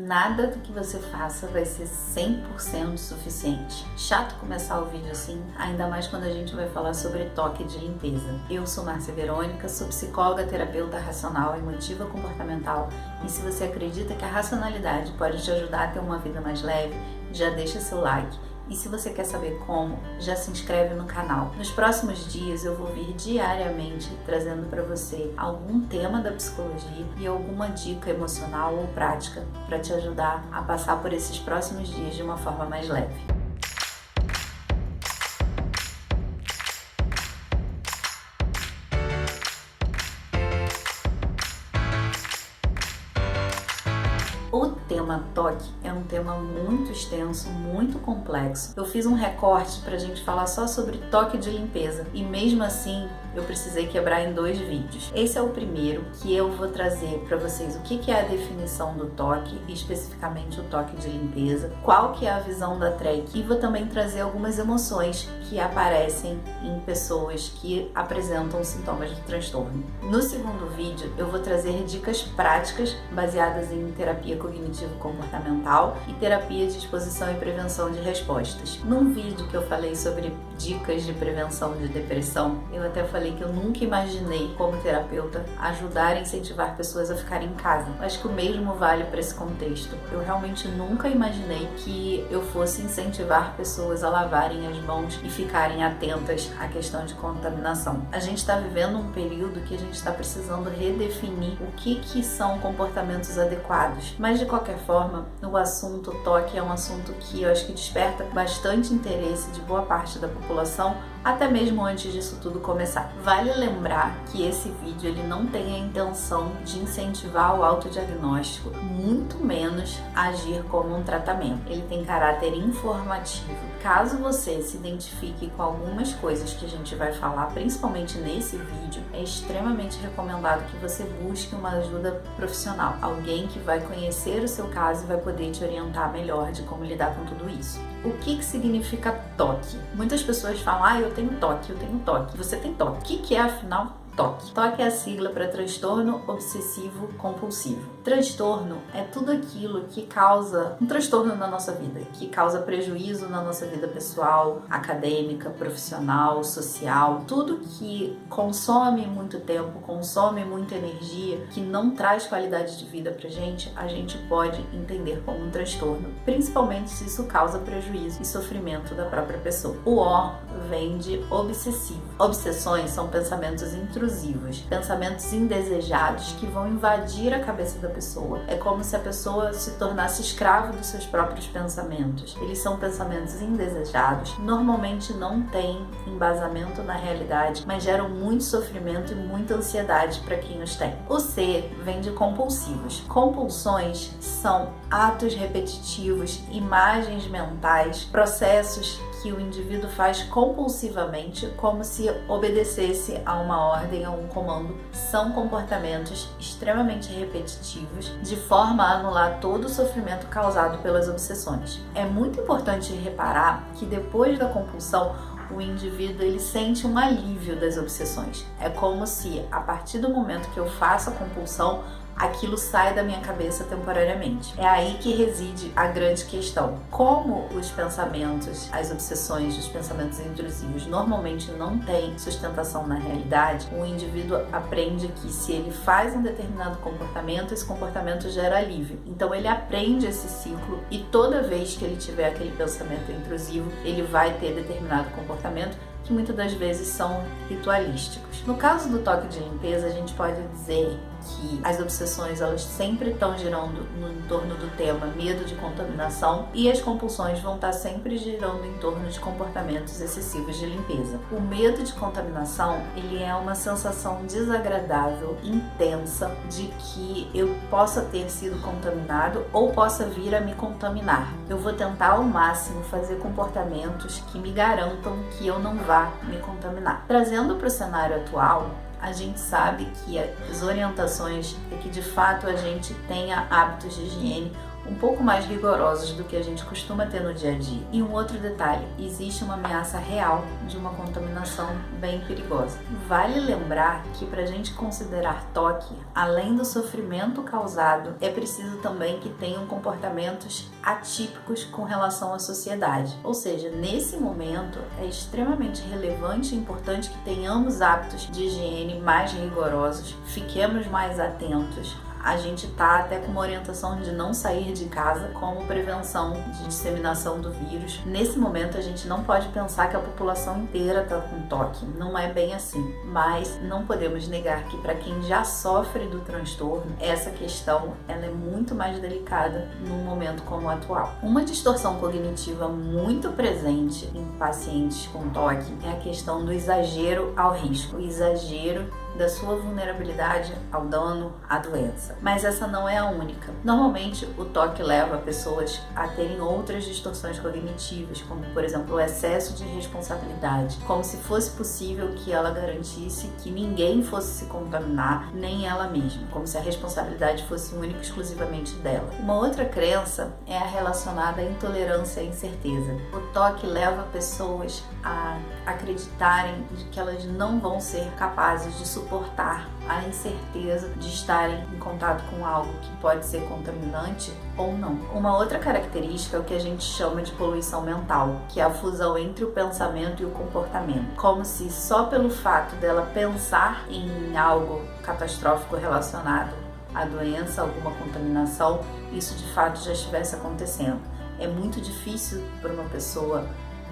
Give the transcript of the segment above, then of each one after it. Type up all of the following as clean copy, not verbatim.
Nada do que você faça vai ser 100% suficiente. Chato começar o vídeo assim, ainda mais quando a gente vai falar sobre toque de limpeza. Eu sou Márcia Verônica, sou psicóloga, terapeuta racional, emotiva, comportamental, e se você acredita que a racionalidade pode te ajudar a ter uma vida mais leve, já deixa seu like. E se você quer saber como, já se inscreve no canal. Nos próximos dias eu vou vir diariamente trazendo para você algum tema da psicologia e alguma dica emocional ou prática para te ajudar a passar por esses próximos dias de uma forma mais leve. O tema toque é um tema muito extenso, muito complexo. Eu fiz um recorte para a gente falar só sobre toque de limpeza e mesmo assim eu precisei quebrar em 2 vídeos. Esse é o primeiro, que eu vou trazer para vocês o que é a definição do toque, especificamente o toque de limpeza, qual que é a visão da TREC, e vou também trazer algumas emoções que aparecem em pessoas que apresentam sintomas de transtorno. No segundo vídeo eu vou trazer dicas práticas baseadas em terapia cognitivo-comportamental e terapia de exposição e prevenção de respostas. Num vídeo que eu falei sobre dicas de prevenção de depressão, eu até falei que eu nunca imaginei, como terapeuta, ajudar e incentivar pessoas a ficarem em casa. Acho que o mesmo vale para esse contexto. Eu realmente nunca imaginei que eu fosse incentivar pessoas a lavarem as mãos e ficarem atentas à questão de contaminação. A gente está vivendo um período que a gente está precisando redefinir o que são comportamentos adequados. Mas de qualquer forma, o assunto toque é um assunto que eu acho que desperta bastante interesse de boa parte da população, até mesmo antes disso tudo começar. Vale lembrar que esse vídeo ele não tem a intenção de incentivar o autodiagnóstico, muito menos agir como um tratamento. Ele tem caráter informativo. Caso você se identifique com algumas coisas que a gente vai falar, principalmente nesse vídeo, é extremamente recomendado que você busque uma ajuda profissional. Alguém que vai conhecer o seu caso e vai poder te orientar melhor de como lidar com tudo isso. O que significa toque? Muitas pessoas falam, eu tenho toque, eu tenho toque. Você tem toque. O que é, afinal, toque? Toque é a sigla para transtorno obsessivo compulsivo. Transtorno é tudo aquilo que causa um transtorno na nossa vida, que causa prejuízo na nossa vida pessoal, acadêmica, profissional, social, tudo que consome muito tempo, consome muita energia, que não traz qualidade de vida pra gente, a gente pode entender como um transtorno, principalmente se isso causa prejuízo e sofrimento da própria pessoa. O O vem de obsessivo. Obsessões são pensamentos intrusivos, pensamentos indesejados que vão invadir a cabeça da pessoa. É como se a pessoa se tornasse escravo dos seus próprios pensamentos. Eles são pensamentos indesejados, normalmente não têm embasamento na realidade, mas geram muito sofrimento e muita ansiedade para quem os tem. O C vem de compulsivos. Compulsões são atos repetitivos, imagens mentais, processos que o indivíduo faz compulsivamente, como se obedecesse a uma ordem, a um comando. São comportamentos extremamente repetitivos, de forma a anular todo o sofrimento causado pelas obsessões. É muito importante reparar que depois da compulsão, o indivíduo ele sente um alívio das obsessões. É como se, a partir do momento que eu faço a compulsão, aquilo sai da minha cabeça temporariamente. É aí que reside a grande questão. Como os pensamentos, as obsessões, os pensamentos intrusivos normalmente não têm sustentação na realidade, o indivíduo aprende que se ele faz um determinado comportamento, esse comportamento gera alívio. Então ele aprende esse ciclo e toda vez que ele tiver aquele pensamento intrusivo, ele vai ter determinado comportamento que muitas das vezes são ritualísticos. No caso do toque de limpeza, a gente pode dizer que as obsessões elas sempre estão girando no entorno do tema medo de contaminação e as compulsões vão estar sempre girando em torno de comportamentos excessivos de limpeza. O medo de contaminação ele é uma sensação desagradável, intensa, de que eu possa ter sido contaminado ou possa vir a me contaminar. Eu vou tentar ao máximo fazer comportamentos que me garantam que eu não vá me contaminar. Trazendo para o cenário atual, a gente sabe que as orientações é que de fato a gente tenha hábitos de higiene um pouco mais rigorosos do que a gente costuma ter no dia a dia. E um outro detalhe, existe uma ameaça real de uma contaminação bem perigosa. Vale lembrar que para a gente considerar toque, além do sofrimento causado, é preciso também que tenham comportamentos atípicos com relação à sociedade. Ou seja, nesse momento é extremamente relevante e importante que tenhamos hábitos de higiene mais rigorosos, fiquemos mais atentos. A gente tá até com uma orientação de não sair de casa como prevenção de disseminação do vírus. Nesse momento a gente não pode pensar que a população inteira tá com toque, não é bem assim. Mas não podemos negar que para quem já sofre do transtorno, essa questão ela é muito mais delicada num momento como o atual. Uma distorção cognitiva muito presente em pacientes com toque é a questão do exagero ao risco, o exagero da sua vulnerabilidade ao dano, à doença. Mas essa não é a única. Normalmente, o toque leva pessoas a terem outras distorções cognitivas, como, por exemplo, o excesso de responsabilidade, como se fosse possível que ela garantisse que ninguém fosse se contaminar, nem ela mesma, como se a responsabilidade fosse única e exclusivamente dela. Uma outra crença é a relacionada à intolerância à incerteza. O toque leva pessoas a acreditarem de que elas não vão ser capazes de suportar a incerteza de estarem em contato com algo que pode ser contaminante ou não. Uma outra característica é o que a gente chama de poluição mental, que é a fusão entre o pensamento e o comportamento. Como se só pelo fato dela pensar em algo catastrófico relacionado à doença, alguma contaminação, isso de fato já estivesse acontecendo. É muito difícil para uma pessoa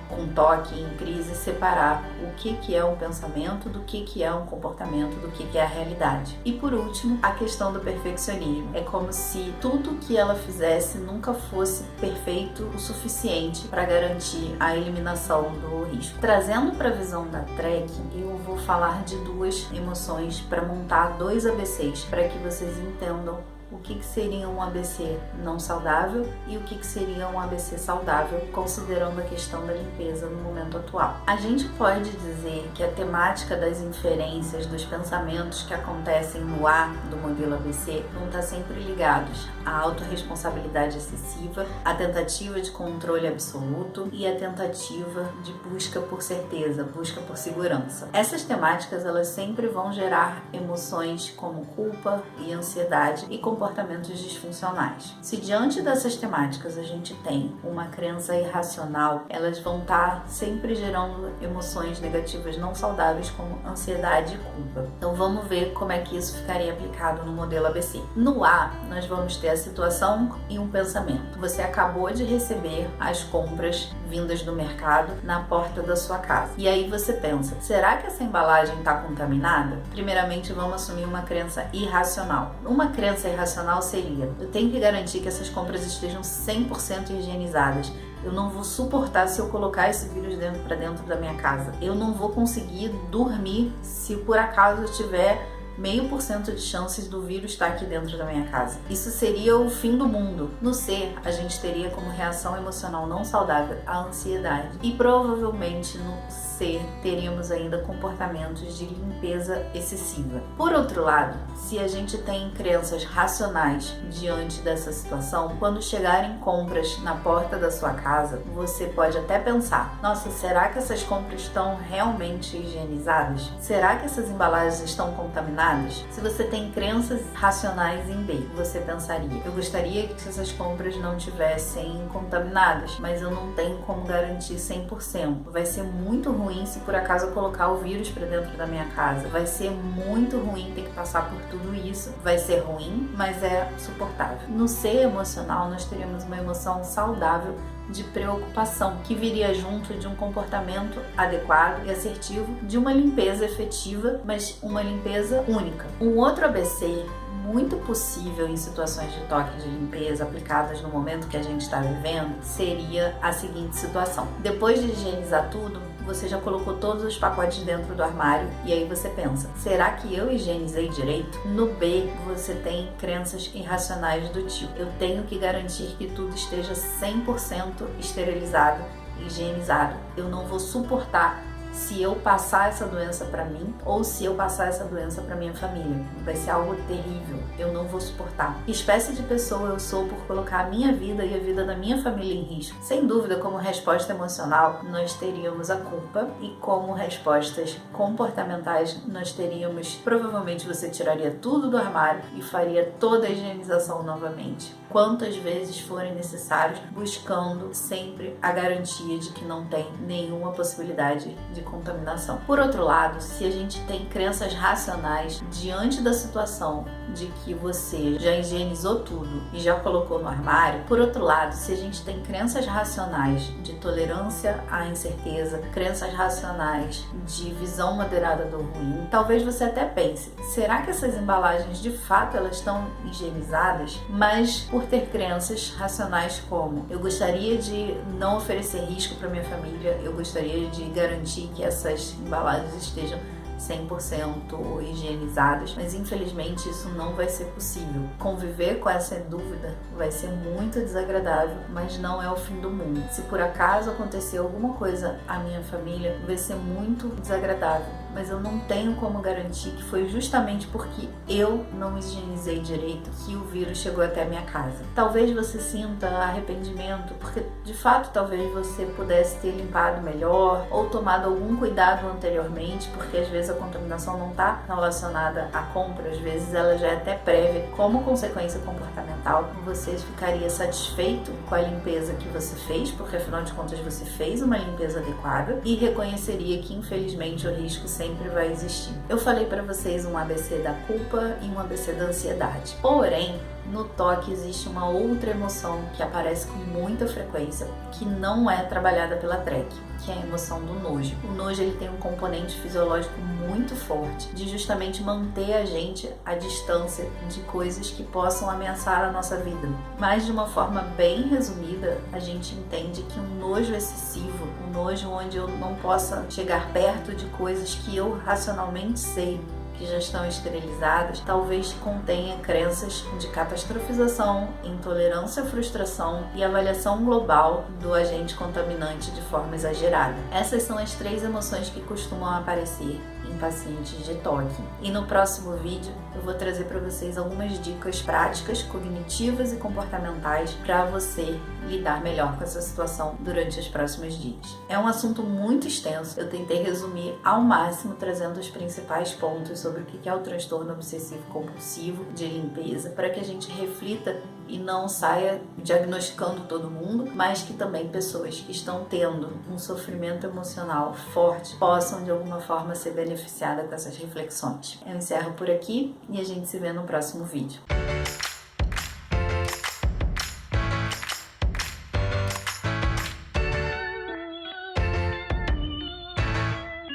com toque, em crise, separar o que é um pensamento do que é um comportamento, do que é a realidade. E por último, a questão do perfeccionismo. É como se tudo que ela fizesse nunca fosse perfeito o suficiente para garantir a eliminação do risco. Trazendo para a visão da TREC, eu vou falar de duas emoções para montar dois ABCs, para que vocês entendam o que seria um ABC não saudável e o que seria um ABC saudável, considerando a questão da limpeza no momento atual. A gente pode dizer que a temática das inferências, dos pensamentos que acontecem no A do modelo ABC vão estar sempre ligados à autorresponsabilidade excessiva, à tentativa de controle absoluto e à tentativa de busca por certeza, busca por segurança. Essas temáticas elas sempre vão gerar emoções como culpa e ansiedade e comportamentos disfuncionais. Se diante dessas temáticas a gente tem uma crença irracional, elas vão estar sempre gerando emoções negativas não saudáveis como ansiedade e culpa. Então vamos ver como é que isso ficaria aplicado no modelo ABC. No A, nós vamos ter a situação e um pensamento. Você acabou de receber as compras vindas do mercado na porta da sua casa. E aí você pensa, será que essa embalagem está contaminada? Primeiramente, vamos assumir uma crença irracional. Uma crença irracional seria, eu tenho que garantir que essas compras estejam 100% higienizadas. Eu não vou suportar se eu colocar esse vírus para dentro da minha casa. Eu não vou conseguir dormir se por acaso eu tiver 0,5% de chances do vírus estar aqui dentro da minha casa. Isso seria o fim do mundo. No C, a gente teria como reação emocional não saudável a ansiedade. E provavelmente no C, teríamos ainda comportamentos de limpeza excessiva. Por outro lado, se a gente tem crenças racionais diante dessa situação, quando chegarem compras na porta da sua casa, você pode até pensar, nossa, será que essas compras estão realmente higienizadas? Será que essas embalagens estão contaminadas? Se você tem crenças racionais em B, você pensaria, eu gostaria que essas compras não tivessem contaminadas, mas eu não tenho como garantir 100%. Vai ser muito ruim se por acaso eu colocar o vírus para dentro da minha casa. Vai ser muito ruim ter que passar por tudo isso. Vai ser ruim, mas é suportável. No C emocional, nós teríamos uma emoção saudável de preocupação, que viria junto de um comportamento adequado e assertivo, de uma limpeza efetiva, mas uma limpeza única. Um outro ABC muito possível em situações de toque de limpeza aplicadas no momento que a gente está vivendo seria a seguinte situação. Depois de higienizar tudo, você já colocou todos os pacotes dentro do armário e aí você pensa, será que eu higienizei direito? No B, você tem crenças irracionais do tipo, eu tenho que garantir que tudo esteja 100% esterilizado, higienizado. Eu não vou suportar se eu passar essa doença para mim ou se eu passar essa doença para minha família. Vai ser algo terrível, eu não vou suportar. Que espécie de pessoa eu sou por colocar a minha vida e a vida da minha família em risco? Sem dúvida, como resposta emocional, nós teríamos a culpa, e como respostas comportamentais, nós teríamos, provavelmente você tiraria tudo do armário e faria toda a higienização novamente, quantas vezes forem necessários, buscando sempre a garantia de que não tem nenhuma possibilidade de contaminação. Por outro lado, se a gente tem crenças racionais diante da situação de que você já higienizou tudo e já colocou no armário, por outro lado, se a gente tem crenças racionais de tolerância à incerteza, crenças racionais de visão moderada do ruim, talvez você até pense, será que essas embalagens de fato elas estão higienizadas? Mas por ter crenças racionais como eu gostaria de não oferecer risco para minha família, eu gostaria de garantir que essas embalagens estejam 100% higienizadas, mas infelizmente isso não vai ser possível. Conviver com essa dúvida vai ser muito desagradável, mas não é o fim do mundo. Se por acaso acontecer alguma coisa à minha família, vai ser muito desagradável, mas eu não tenho como garantir que foi justamente porque eu não higienizei direito que o vírus chegou até a minha casa. Talvez você sinta arrependimento porque de fato talvez você pudesse ter limpado melhor ou tomado algum cuidado anteriormente, porque às vezes a contaminação não está relacionada à compra, às vezes ela já é até prévia. Como consequência comportamental, você ficaria satisfeito com a limpeza que você fez, porque afinal de contas você fez uma limpeza adequada, e reconheceria que infelizmente o risco sempre vai existir. Eu falei para vocês um ABC da culpa e um ABC da ansiedade. Porém, no toque existe uma outra emoção que aparece com muita frequência, que não é trabalhada pela TREC, que é a emoção do nojo. O nojo ele tem um componente fisiológico muito forte de justamente manter a gente à distância de coisas que possam ameaçar a nossa vida. Mas de uma forma bem resumida, a gente entende que um nojo excessivo, um nojo onde eu não possa chegar perto de coisas que eu racionalmente sei que já estão esterilizadas, talvez contenha crenças de catastrofização, intolerância à frustração e avaliação global do agente contaminante de forma exagerada. Essas são as 3 emoções que costumam aparecer em pacientes de toque. E no próximo vídeo eu vou trazer para vocês algumas dicas práticas, cognitivas e comportamentais para você lidar melhor com essa situação durante os próximos dias. É um assunto muito extenso, eu tentei resumir ao máximo trazendo os principais pontos sobre o que é o transtorno obsessivo compulsivo de limpeza, para que a gente reflita e não saia diagnosticando todo mundo, mas que também pessoas que estão tendo um sofrimento emocional forte possam de alguma forma ser beneficiadas com essas reflexões. Eu encerro por aqui e a gente se vê no próximo vídeo.